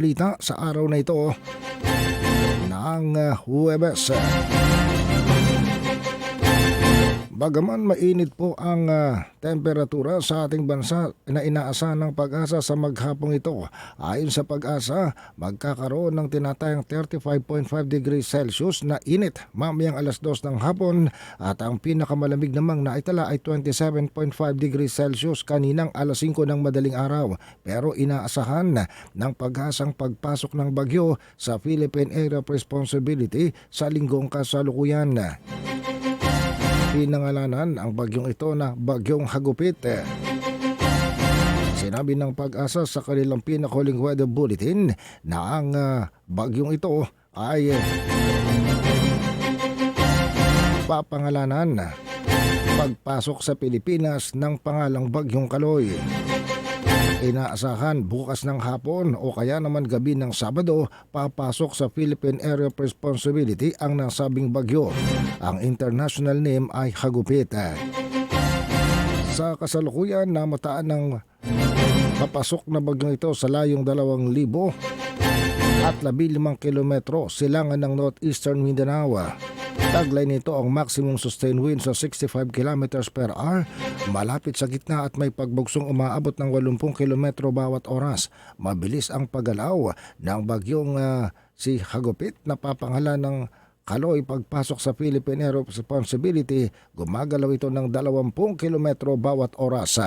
balita sa araw na ito ng Huwebes. Bagaman mainit po ang temperatura sa ating bansa na inaasahan ng Pag-asa sa maghapong ito, ayon sa Pag-asa, magkakaroon ng tinatayang 35.5 degrees Celsius na init mamayang alas 2 ng hapon at ang pinakamalamig namang naitala ay 27.5 degrees Celsius kaninang alas 5 ng madaling araw. Pero inaasahan ng Pag-asang pagpasok ng bagyo sa Philippine Area of Responsibility sa linggong kasalukuyan. Pinangalanan ang bagyong ito na Bagyong Hagupit. Sinabi ng Pag-asa sa kanilang pinakahuling weather bulletin na ang bagyong ito ay papangalanan pagpasok sa Pilipinas ng pangalang Bagyong Kaloy. Inaasahan bukas ng hapon o kaya naman gabi ng Sabado papasok sa Philippine Area of Responsibility ang nasabing bagyo. Ang international name ay Hagupit. Sa kasalukuyan, namataan ng papasok na bagyong ito sa layong 2,000 at 15 kilometro silangan ng northeastern Mindanao. Taglay nito ang maximum sustained wind sa 65 km per hour, malapit sa gitna at may pagbugsong umaabot ng 80 km bawat oras. Mabilis ang paggalaw ng bagyong si Hagupit na papangalan ng Kaloy pagpasok sa Philippine Area of Responsibility. Gumagalaw ito ng 20 km bawat oras.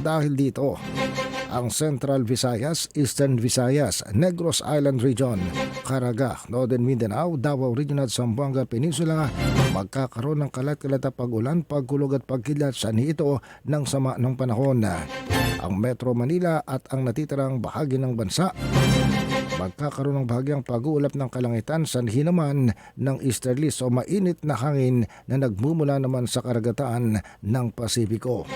Dahil dito, ang Central Visayas, Eastern Visayas, Negros Island Region, Caraga, Northern Mindanao, Davao Region at Zamboanga Peninsula magkakaroon ng kalat-kalat na pag-ulan, pagkulog at pagkilat sa ito ng sama ng panahon. Ang Metro Manila at ang natitirang bahagi ng bansa magkakaroon ng bahagyang pag-uulap ng kalangitan sanhi naman ng easterlies o mainit na hangin na nagmumula naman sa karagatan ng Pasipiko.